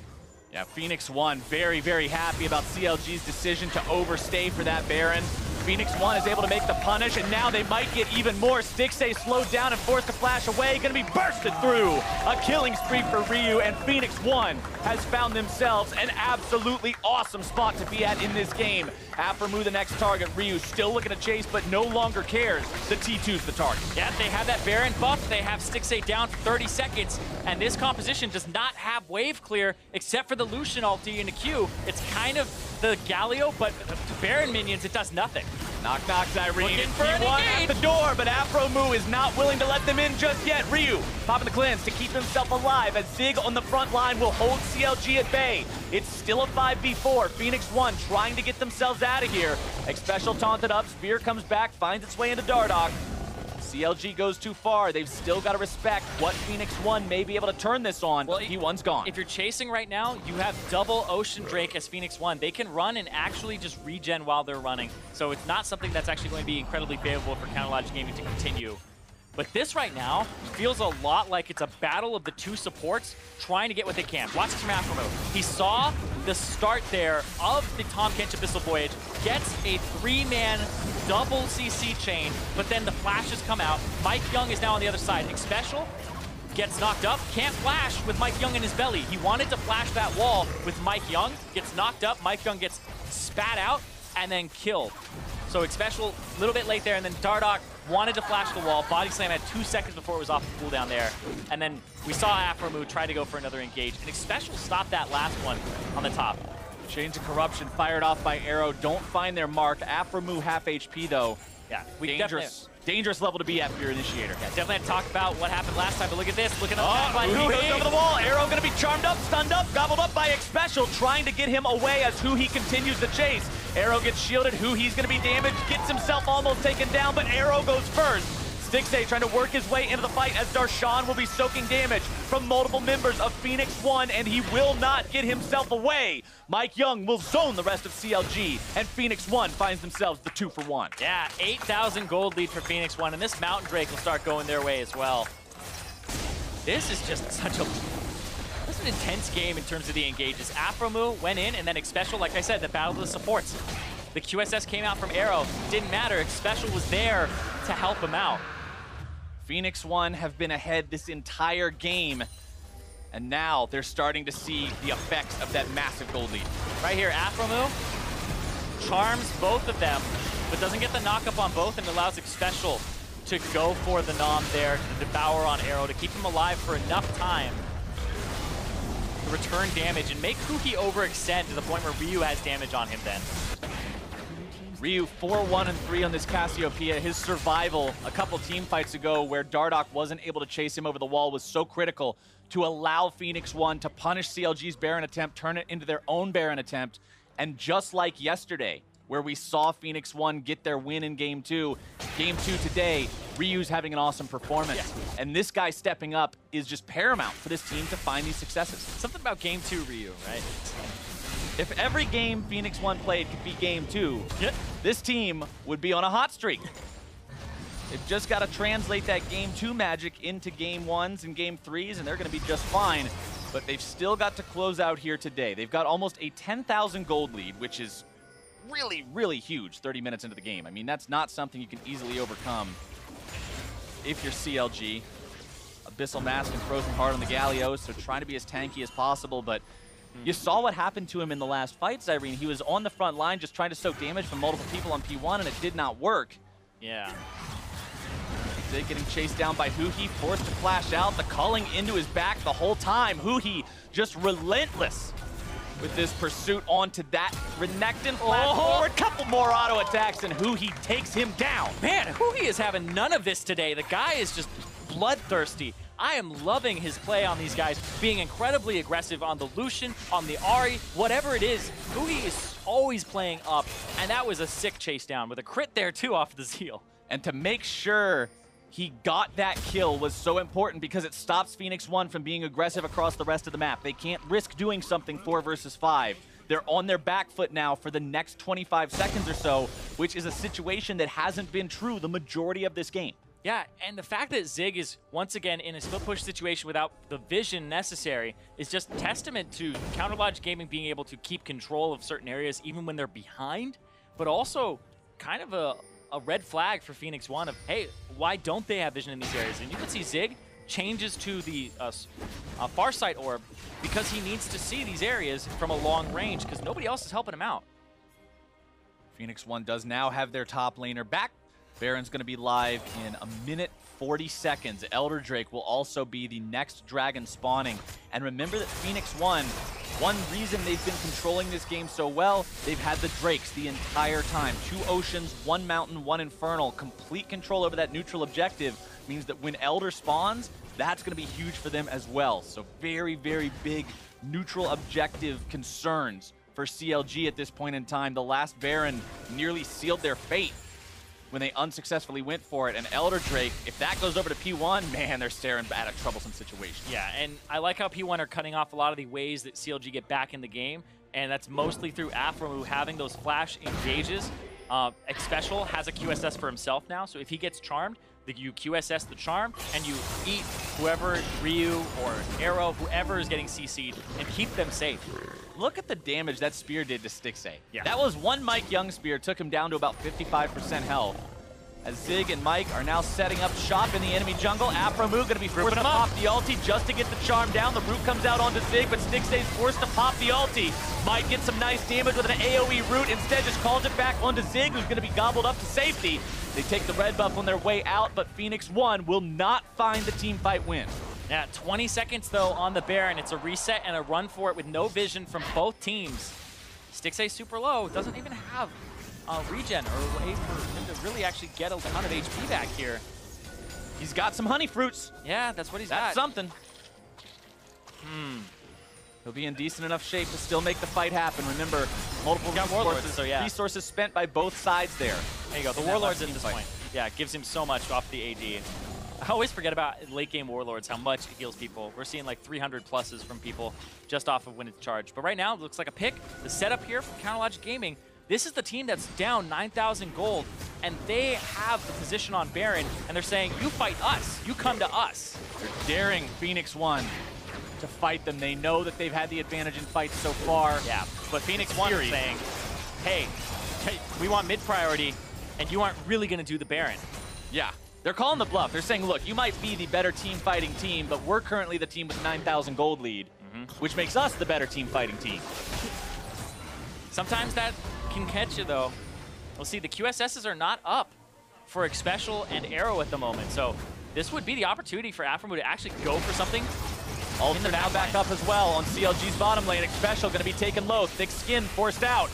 [SPEAKER 2] Yeah, Phoenix1 very, very happy about CLG's decision to overstay for that Baron. Phoenix1 is able to make the punish, and now they might get even more. Stixxay slowed down and forced to flash away. Going to be bursted through. A killing spree for Ryu, and Phoenix1 has found themselves an absolutely awesome spot to be at in this game. Aphromoo the next target. Ryu still looking to chase, but no longer cares. The T2's the target.
[SPEAKER 1] Yeah, they have that Baron buff. They have Stixxay down for 30 seconds, and this composition does not have wave clear except for the Lucian ulti in the Q. It's kind of the Galio, but the Baron minions, it does nothing.
[SPEAKER 2] Knock, knock, Zirene.
[SPEAKER 1] P1
[SPEAKER 2] at the door, but Aphromoo is not willing to let them in just yet. Ryu popping the cleanse to keep himself alive, as Zig on the front line will hold CLG at bay. It's still a 5v4. Phoenix1 trying to get themselves out of here. Xpecial taunted up. Spear comes back, finds its way into Dardoch. CLG goes too far. They've still got to respect what Phoenix1 may be able to turn this on, but P1's gone.
[SPEAKER 1] If you're chasing right now, you have double Ocean Drake as Phoenix1. They can run and actually just regen while they're running. So it's not something that's actually going to be incredibly favorable for CounterLogic Gaming to continue. But this right now feels a lot like it's a battle of the two supports trying to get what they can. Watch this from Aphromoo. He saw the start there of the Tahm Kench Abyssal Voyage, gets a 3-man double CC chain, but then the flashes come out. MikeYeung is now on the other side. Xpecial gets knocked up, can't flash with MikeYeung in his belly. He wanted to flash that wall with MikeYeung, gets knocked up, MikeYeung gets spat out, and then killed. So Xpecial a little bit late there, and then Dardoch wanted to flash the wall. Body slam had 2 seconds before it was off the cooldown there. And then we saw Aphromoo try to go for another engage, and Xpecial stopped that last one on the top.
[SPEAKER 2] Chains of Corruption fired off by Arrow. Don't find their mark. Aphromoo half HP though.
[SPEAKER 1] Yeah,
[SPEAKER 2] Dangerous level to be at for your initiator.
[SPEAKER 1] Yeah, definitely had to talk about what happened last time, but look at this. Look at the
[SPEAKER 2] Huhi goes over the wall. Arrow gonna be charmed up, stunned up, gobbled up by Xpecial, trying to get him away as Huhi continues the chase. Arrow gets shielded, Huhi's gonna be damaged, gets himself almost taken down, but Arrow goes first. Stixxay trying to work his way into the fight as Darshan will be soaking damage from multiple members of Phoenix1, and he will not get himself away. MikeYeung will zone the rest of CLG, and Phoenix1 finds themselves the 2-for-1.
[SPEAKER 1] Yeah, 8,000 gold lead for Phoenix1, and this Mountain Drake will start going their way as well. This is just such a... This is an intense game in terms of the engages. Aphromoo went in, and then Xpecial, like I said, the battle of the supports. The QSS came out from Arrow. Didn't matter. Xpecial was there to help him out.
[SPEAKER 2] Phoenix1 have been ahead this entire game, and now they're starting to see the effects of that massive gold lead.
[SPEAKER 1] Right here, Aphromoo charms both of them, but doesn't get the knockup on both, and allows Xpecial to go for the nom there, to devour on Arrow, to keep him alive for enough time to return damage and make Huhi overextend to the point where Ryu has damage on him then.
[SPEAKER 2] Ryu 4-1-3 on this Cassiopeia. His survival a couple team fights ago where Dardoch wasn't able to chase him over the wall was so critical to allow Phoenix1 to punish CLG's Baron attempt, turn it into their own Baron attempt. And just like yesterday, where we saw Phoenix1 get their win in Game 2 today, Ryu's having an awesome performance. Yeah. And this guy stepping up is just paramount for this team to find these successes.
[SPEAKER 1] Something about Game 2 Ryu, right?
[SPEAKER 2] If every game Phoenix1 played could be Game 2, this team would be on a hot streak. They've just got to translate that Game 2 magic into Game 1s and Game 3s, and they're going to be just fine. But they've still got to close out here today. They've got almost a 10,000 gold lead, which is really, really huge 30 minutes into the game. I mean, that's not something you can easily overcome if you're CLG. Abyssal Mask and Frozen Heart on the Galio, so trying to be as tanky as possible, but you saw what happened to him in the last fight, Zirene. He was on the front line just trying to soak damage from multiple people on P1, and it did not work.
[SPEAKER 1] Yeah.
[SPEAKER 2] Zig getting chased down by Huhi, forced to flash out, the culling into his back the whole time. Huhi just relentless with this pursuit onto that Renekton flash forward. Couple more auto attacks, and Huhi takes him down.
[SPEAKER 1] Man, Huhi is having none of this today. The guy is just bloodthirsty. I am loving his play on these guys, being incredibly aggressive on the Lucian, on the Ahri, whatever it is. Huhi is always playing up, and that was a sick chase down with a crit there too off the Zeal.
[SPEAKER 2] And to make sure he got that kill was so important because it stops Phoenix1 from being aggressive across the rest of the map. They can't risk doing something 4 versus 5. They're on their back foot now for the next 25 seconds or so, which is a situation that hasn't been true the majority of this game.
[SPEAKER 1] Yeah, and the fact that Zig is once again in a split push situation without the vision necessary is just testament to CounterLogic Gaming being able to keep control of certain areas even when they're behind, but also kind of a red flag for Phoenix1 of, hey, why don't they have vision in these areas? And you can see Zig changes to the Farsight orb because he needs to see these areas from a long range because nobody else is helping him out.
[SPEAKER 2] Phoenix1 does now have their top laner back. Baron's going to be live in 1:40. Elder Drake will also be the next dragon spawning. And remember that Phoenix1, one reason they've been controlling this game so well, they've had the Drakes the entire time. 2 Oceans, 1 Mountain, 1 Infernal. Complete control over that neutral objective means that when Elder spawns, that's going to be huge for them as well. So very, very big neutral objective concerns for CLG at this point in time. The last Baron nearly sealed their fate. when they unsuccessfully went for it. And Elder Drake, if that goes over to P1, man, they're staring at a troublesome situation.
[SPEAKER 1] Yeah, and I like how P1 are cutting off a lot of the ways that CLG get back in the game, and that's mostly through Aphromoo having those flash engages. Xpecial has a QSS for himself now, so if he gets charmed, you QSS the charm, and you eat whoever, Ryu or Arrow, whoever is getting CC'd, and keep them safe.
[SPEAKER 2] Look at the damage that spear did to Stixxay.
[SPEAKER 1] Yeah.
[SPEAKER 2] That was one MikeYeung spear, took him down to about 55% health. As Zig and Mike are now setting up shop in the enemy jungle. Aphromoo gonna be forced to pop the ulti just to get the charm down. The root comes out onto Zig, but Stixxay's forced to pop the ulti. Mike gets some nice damage with an AoE root, instead just calls it back onto Zig, who's gonna be gobbled up to safety. They take the red buff on their way out, but Phoenix1 will not find the team fight win.
[SPEAKER 1] Yeah, 20 seconds though on the Baron. It's a reset and a run for it with no vision from both teams. Stixxay super low, doesn't even have regen or a way for him to really actually get a ton of HP back here.
[SPEAKER 2] He's got some honey fruits.
[SPEAKER 1] Yeah, that's what he's
[SPEAKER 2] That's
[SPEAKER 1] got.
[SPEAKER 2] something. He'll be in decent enough shape to still make the fight happen. Remember, multiple
[SPEAKER 1] Warlords, so yeah.
[SPEAKER 2] resources spent by both sides there.
[SPEAKER 1] There you go, the Warlords at this point. Yeah, gives him so much off the AD. I always forget about late game Warlords, how much it heals people. We're seeing like 300 pluses from people just off of when it's charged. But right now, it looks like a pick. The setup here from CounterLogic Gaming, this is the team that's down 9,000 gold, and they have the position on Baron, and they're saying, you fight us, you come to us.
[SPEAKER 2] They're daring Phoenix1 to fight them. They know that they've had the advantage in fights so far.
[SPEAKER 1] Yeah, but Phoenix1 is saying, hey, we want mid priority, and you aren't really gonna do the Baron.
[SPEAKER 2] Yeah, they're calling the bluff. They're saying, look, you might be the better team fighting team, but we're currently the team with 9,000 gold lead, which makes us the better team fighting team.
[SPEAKER 1] Sometimes that can catch you though. We'll see, the QSSs are not up for Xpecial and Arrow at the moment, so this would be the opportunity for Aphromoo to actually go for something.
[SPEAKER 2] Ults are now back up as well on CLG's bottom lane. Xpecial gonna be taken low, thick skin forced out.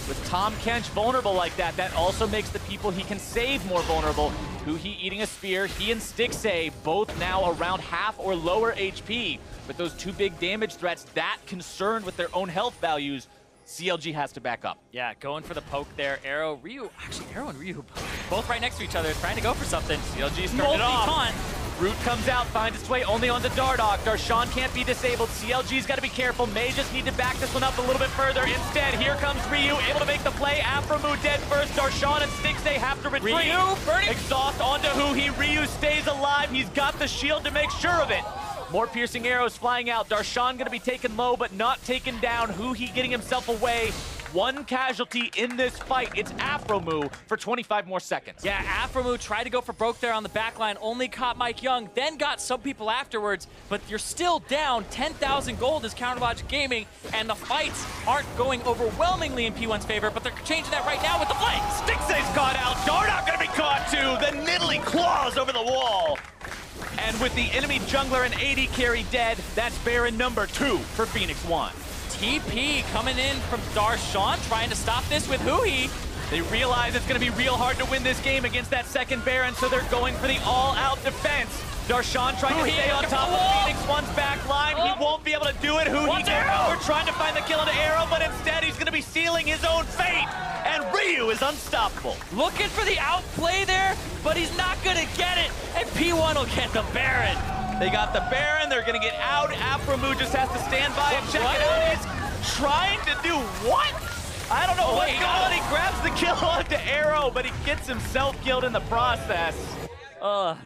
[SPEAKER 2] With Tahm Kench vulnerable like that, that also makes the people he can save more vulnerable. Huhi eating a spear, he and Stixxay both now around half or lower HP. With those two big damage threats, that concerned with their own health values, CLG has to back up.
[SPEAKER 1] Yeah, going for the poke there. Arrow, Ryu, actually Arrow and Ryu, both right next to each other, trying to go for something.
[SPEAKER 2] CLG started it off. Root comes out, finds its way only onto Dardoch. Darshan can't be disabled. CLG's got to be careful. May just need to back this one up a little bit further. Instead, here comes Ryu, able to make the play. Aphromoo dead first. Darshan and Stixxay have to retreat.
[SPEAKER 1] Ryu, burning.
[SPEAKER 2] Exhaust onto Huhi. Ryu stays alive. He's got the shield to make sure of it. More piercing arrows flying out. Darshan going to be taken low, but not taken down. Huhi getting himself away. One casualty in this fight. It's Aphromoo for 25 more seconds.
[SPEAKER 1] Yeah, Aphromoo tried to go for broke there on the backline, only caught MikeYeung, then got some people afterwards, but you're still down 10,000 gold as CounterLogic Gaming, and the fights aren't going overwhelmingly in P1's favor, but they're changing that right now with the flank.
[SPEAKER 2] Stixxay's caught out. Dardoch gonna be caught too. The Nidalee claws over the wall. And with the enemy jungler and AD carry dead, that's Baron number 2 for Phoenix1.
[SPEAKER 1] TP coming in from Darshan, trying to stop this with Huhi.
[SPEAKER 2] They realize it's going to be real hard to win this game against that second Baron, so they're going for the all-out defense. Darshan trying to stay on top of Phoenix1's back line. He won't be able to do it. Huhi we're trying to find the kill into Arrow, but instead he's going to be sealing his own fate. And Ryu is unstoppable.
[SPEAKER 1] Looking for the outplay there, but he's not going to get it. And P1 will get the Baron.
[SPEAKER 2] They got the Baron, they're gonna get out. Aphromoo just has to stand by and check it out. He's trying to do what? I don't know what's going on. He grabs the kill onto Arrow, but he gets himself killed in the process.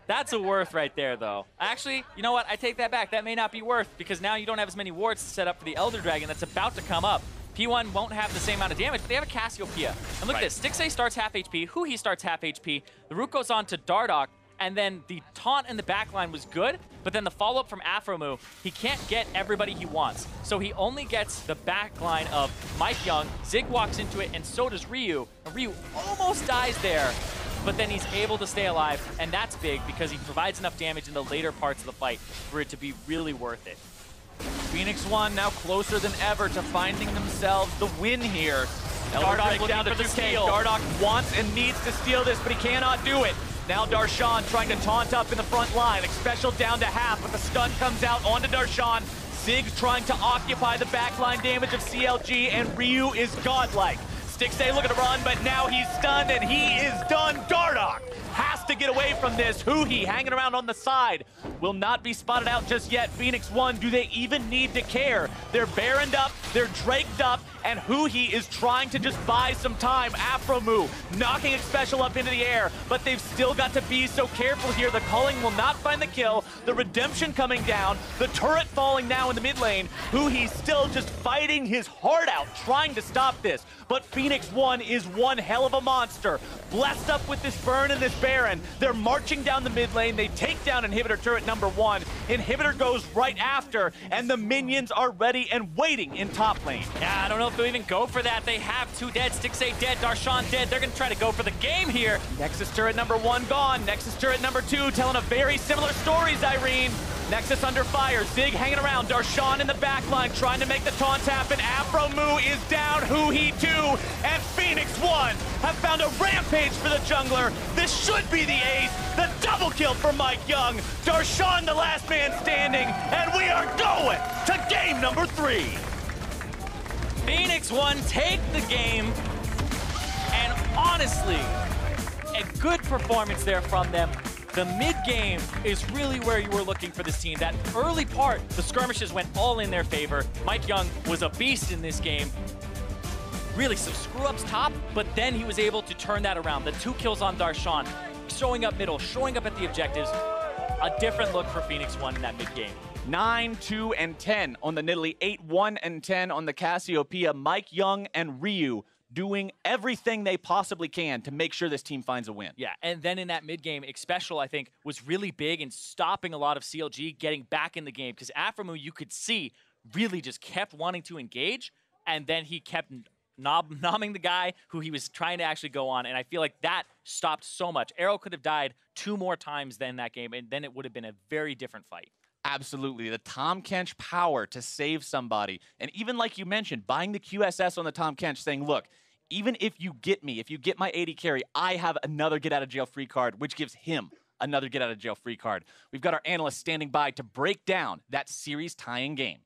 [SPEAKER 1] That's a worth right there, though. Actually, you know what? I take that back. That may not be worth, because now you don't have as many wards to set up for the Elder Dragon that's about to come up. P1 won't have the same amount of damage, but they have a Cassiopeia. And look at this. Stixxay starts half HP. Huhi starts half HP. The root goes on to Dardoch. And then the taunt in the backline was good, but then the follow-up from Aphromoo, he can't get everybody he wants. So he only gets the backline of MikeYeung, Zig walks into it, and so does Ryu. And Ryu almost dies there, but then he's able to stay alive, and that's big because he provides enough damage in the later parts of the fight for it to be really worth it.
[SPEAKER 2] Phoenix1 now closer than ever to finding themselves the win here. Dardoch down to 2K. Dardoch wants and needs to steal this, but he cannot do it. Now Darshan trying to taunt up in the front line. Xpecial down to half, but the stun comes out onto Darshan. Zig's trying to occupy the backline damage of CLG, and Ryu is godlike. Stixxay looking to run, but now he's stunned and he is done. Dardoch has to get away from this. Huhi hanging around on the side. Will not be spotted out just yet. Phoenix1, do they even need to care? They're baroned up, they're draked up, and Huhi is trying to just buy some time. Aphromoo knocking Xpecial up into the air, but they've still got to be so careful here. The culling will not find the kill. The redemption coming down. The turret falling now in the mid lane. Huhi's still just fighting his heart out, trying to stop this. But Phoenix1 is one hell of a monster. Blessed up with this burn and this Baron. They're marching down the mid lane. They take down Inhibitor turret number 1. Inhibitor goes right after, and the minions are ready and waiting in top lane.
[SPEAKER 1] Yeah, I don't know if they'll even go for that. They have 2 dead, Stixxay dead, Darshan dead. They're gonna try to go for the game here.
[SPEAKER 2] Nexus turret number 1 gone. Nexus turret number 2 telling a very similar story, Zirene. Nexus under fire, Zig hanging around, Darshan in the back line trying to make the taunts happen. Aphromoo is down, Huhi too, and Phoenix1 have found a rampage for the jungler. This should be the ace, the double kill for MikeYeung. Darshan the last man standing, and we are going to game number 3.
[SPEAKER 1] Phoenix1 take the game, and honestly, a good performance there from them. The mid-game is really where you were looking for this team. That early part, the skirmishes went all in their favor. MikeYeung was a beast in this game. Really some screw-ups top, but then he was able to turn that around. The 2 kills on Darshan, showing up middle, showing up at the objectives. A different look for Phoenix1 in that mid-game.
[SPEAKER 2] 9, 2, and 10 on the Nidalee, 8, 1, and 10 on the Cassiopeia. MikeYeung and Ryu doing everything they possibly can to make sure this team finds a win.
[SPEAKER 1] Yeah, and then in that mid-game, Xpecial, I think, was really big in stopping a lot of CLG getting back in the game, because Aphromoo, you could see, really just kept wanting to engage, and then he kept nomming the guy who he was trying to actually go on, and I feel like that stopped so much. Arrow could have died 2 more times than that game, and then it would have been a very different fight.
[SPEAKER 2] Absolutely. The Tahm Kench power to save somebody. And even like you mentioned, buying the QSS on the Tahm Kench, saying, look, even if you get me, if you get my AD carry, I have another get-out-of-jail-free card, which gives him another get-out-of-jail-free card. We've got our analysts standing by to break down that series tying game.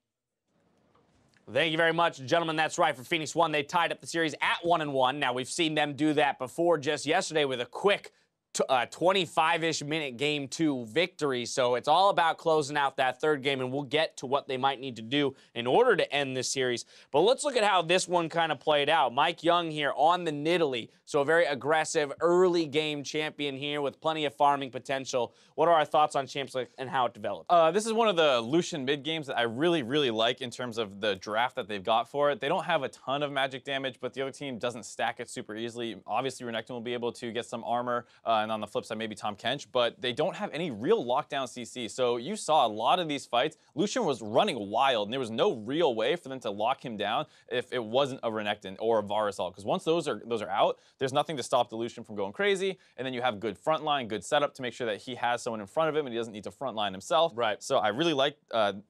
[SPEAKER 3] Thank you very much, gentlemen. That's right. For Phoenix1, they tied up the series at 1-1. Now, we've seen them do that before just yesterday with a quick 25-ish minute game 2 victory. So it's all about closing out that 3rd game, and we'll get to what they might need to do in order to end this series. But let's look at how this one kind of played out. MikeYeung here on the Nidalee. So a very aggressive early game champion here with plenty of farming potential. What are our thoughts on champs and how it developed?
[SPEAKER 4] This is one of the Lucian mid games that I really, really like in terms of the draft that they've got for it. They don't have a ton of magic damage, but the other team doesn't stack it super easily. Obviously, Renekton will be able to get some armor, and on the flip side, maybe Tahm Kench, but they don't have any real lockdown CC. So you saw a lot of these fights. Lucian was running wild, and there was no real way for them to lock him down if it wasn't a Renekton or a Varus ult. Because once those are out, there's nothing to stop the Lucian from going crazy, and then you have good front line, good setup to make sure that he has someone in front of him and he doesn't need to front line himself.
[SPEAKER 3] Right.
[SPEAKER 4] So I really like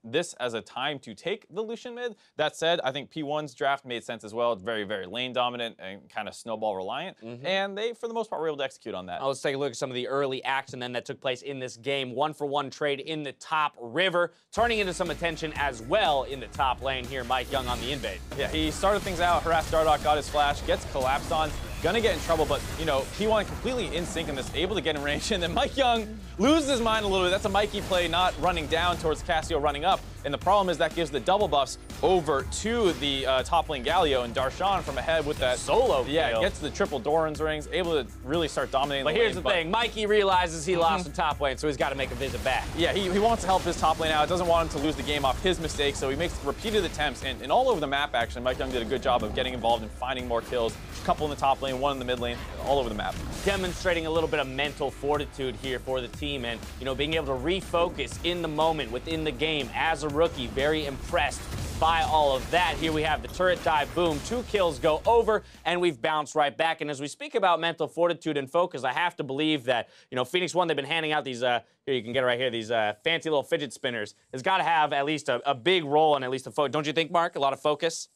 [SPEAKER 4] this as a time to take the Lucian mid. That said, I think P1's draft made sense as well. It's very, very lane dominant and kind of snowball reliant, and they, for the most part, were able to execute on that.
[SPEAKER 3] Let's take a look at some of the early action then that took place in this game. 1-for-1 trade in the top river, turning into some attention as well in the top lane here. MikeYeung on the invade.
[SPEAKER 4] Yeah, he started things out, harassed Dardoch, got his flash, gets collapsed on, gonna get in trouble, but, you know, P1 completely in sync in this, able to get in range, and then MikeYeung loses his mind a little bit. That's a Mikey play, not running down towards Cassio, running up, and the problem is that gives the double buffs over to the top lane Galio, and Darshan from ahead with that
[SPEAKER 3] solo
[SPEAKER 4] yeah,
[SPEAKER 3] kill.
[SPEAKER 4] Gets the triple Doran's rings, able to really start dominating
[SPEAKER 3] But
[SPEAKER 4] the
[SPEAKER 3] here's
[SPEAKER 4] lane,
[SPEAKER 3] the thing, Mikey realizes he lost the top lane, so he's got to make a visit back.
[SPEAKER 4] Yeah, he wants to help his top lane out, doesn't want him to lose the game off his mistakes, so he makes repeated attempts, and all over the map, actually, MikeYeung did a good job of getting involved and finding more kills. A couple in the top lane, 1 in the mid lane, all over the map.
[SPEAKER 3] Demonstrating a little bit of mental fortitude here for the team, and, you know, being able to refocus in the moment within the game as a rookie. Very impressed by all of that. Here we have the turret dive, boom, 2 kills go over, and we've bounced right back. And as we speak about mental fortitude and focus, I have to believe that, you know, Phoenix1, they've been handing out these, here you can get it right here, these fancy little fidget spinners. It's got to have at least a big role and at least a focus. Don't you think, Mark? A lot of focus?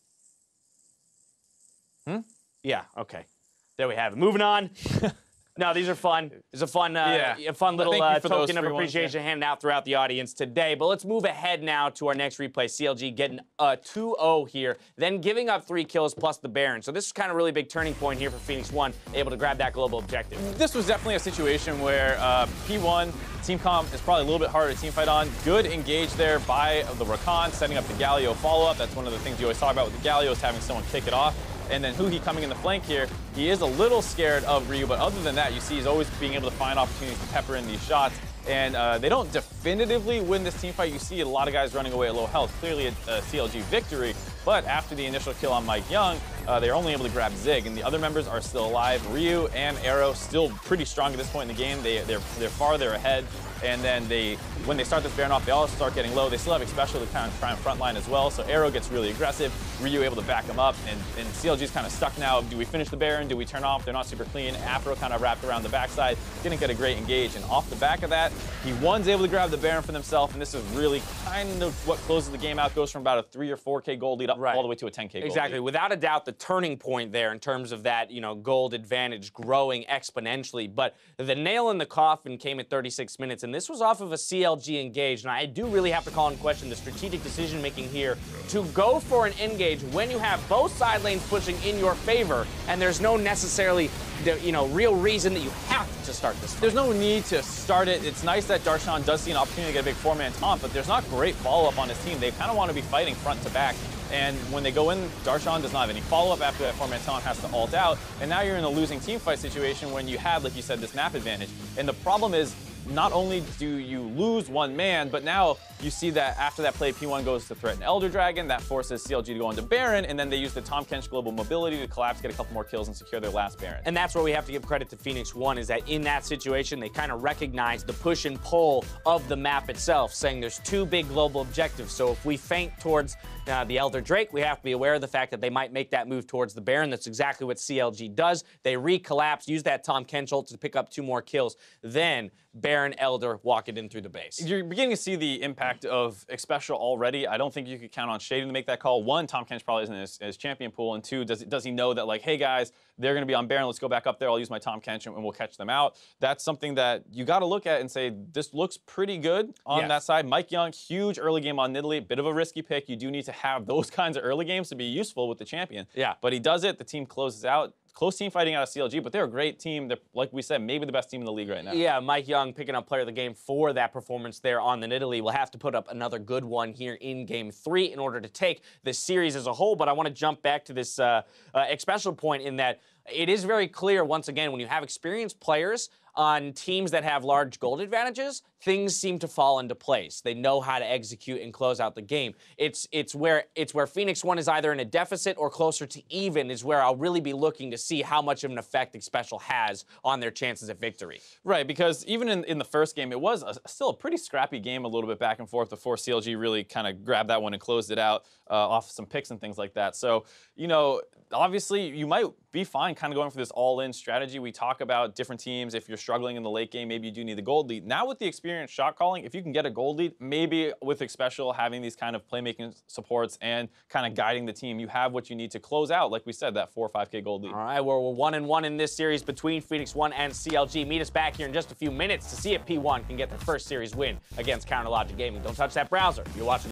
[SPEAKER 3] Yeah, okay. There we have it. Moving on. No, these are fun. It's a fun, a fun little token of appreciation handed out throughout the audience today. But let's move ahead now to our next replay. CLG getting a 2-0 here, then giving up 3 kills plus the Baron. So this is kind of really big turning point here for Phoenix1, able to grab that global objective.
[SPEAKER 4] This was definitely a situation where P1, team comp is probably a little bit harder to team fight on. Good engage there by the Rakan, setting up the Galio follow-up. That's one of the things you always talk about with the Galio is having someone kick it off. And then Huhi coming in the flank here, he is a little scared of Ryu, but other than that, you see he's always being able to find opportunities to pepper in these shots. And they don't definitively win this team fight. You see a lot of guys running away at low health. Clearly a CLG victory, but after the initial kill on MikeYeung, they're only able to grab Zig, and the other members are still alive. Ryu and Arrow still pretty strong at this point in the game. They're farther ahead. And then when they start this Baron off, they all start getting low. They still have Xpecial to kind of try and frontline as well. So Arrow gets really aggressive. Ryu able to back him up, and CLG's kind of stuck now. Do we finish the Baron? Do we turn off? They're not super clean. Aphro kind of wrapped around the backside. Didn't get a great engage, and off the back of that, P1's able to grab the Baron for themselves, and this is really kind of what closes the game out. Goes from about a 3 or 4K gold lead up all the way to a 10K gold
[SPEAKER 3] Exactly.
[SPEAKER 4] lead.
[SPEAKER 3] Without a doubt, the turning point there in terms of that, gold advantage growing exponentially. But the nail in the coffin came at 36 minutes, and this was off of a CLG engage. And I do really have to call into question the strategic decision-making here to go for an engage when you have both side lanes pushing in your favor, and there's no necessarily real reason that you have to start this fight.
[SPEAKER 4] There's no need to start it. It's nice that Darshan does see an opportunity to get a big 4-man taunt, but there's not great follow-up on his team. They kind of want to be fighting front to back. And when they go in, Darshan does not have any follow-up after that 4-man taunt, has to ult out. And now you're in a losing team fight situation when you have, like you said, this map advantage. And the problem is, not only do you lose 1 man, but now you see that after that play, P1 goes to threaten Elder Dragon. That forces CLG to go into Baron, and then they use the Tahm Kench global mobility to collapse, get a couple more kills, and secure their last Baron.
[SPEAKER 3] And that's where we have to give credit to Phoenix1, is that in that situation, they kind of recognize the push and pull of the map itself, saying there's 2 big global objectives. So if we feint towards the Elder Drake, we have to be aware of the fact that they might make that move towards the Baron. That's exactly what CLG does. They recollapse, use that Tahm Kench ult to pick up 2 more kills. Then Baron, Elder, walk it in through the base.
[SPEAKER 4] You're beginning to see the impact of Xpecial already. I don't think you could count on Shading to make that call. 1, Tahm Kench probably isn't in his champion pool, and 2, does he know that, like, hey guys, they're going to be on Baron, let's go back up there, I'll use my Tahm Kench and we'll catch them out. That's something that you got to look at and say, this looks pretty good on that side. MikeYeung, huge early game on Nidalee, bit of a risky pick. You do need to have those kinds of early games to be useful with the champion. Yeah. But he does it, the team closes out. Close team fighting out of CLG, but they're a great team. They're, like we said, maybe the best team in the league right now.
[SPEAKER 3] Yeah, MikeYeung picking up player of the game for that performance there on the Nidalee. We'll have to put up another good one here in Game 3 in order to take the series as a whole, but I want to jump back to this Xpecial point in that it is very clear, once again, when you have experienced players on teams that have large gold advantages, things seem to fall into place. They know how to execute and close out the game. It's where Phoenix1 is either in a deficit or closer to even is where I'll really be looking to see how much of an effect Xpecial has on their chances at victory.
[SPEAKER 4] Right, because even in the first game, it was still a pretty scrappy game, a little bit back and forth before CLG really kind of grabbed that one and closed it out off some picks and things like that. So, obviously, you might be fine kind of going for this all-in strategy. We talk about different teams. If you're struggling in the late game, maybe you do need the gold lead. Now with the experienced shot calling, if you can get a gold lead, maybe with Xpecial having these kind of playmaking supports and kind of guiding the team, you have what you need to close out, like we said, that 4 or 5K gold lead.
[SPEAKER 3] All right, we're 1-1 in this series between Phoenix1 and CLG. Meet us back here in just a few minutes to see if P1 can get their first series win against Counterlogic Gaming. Don't touch that browser. You're watching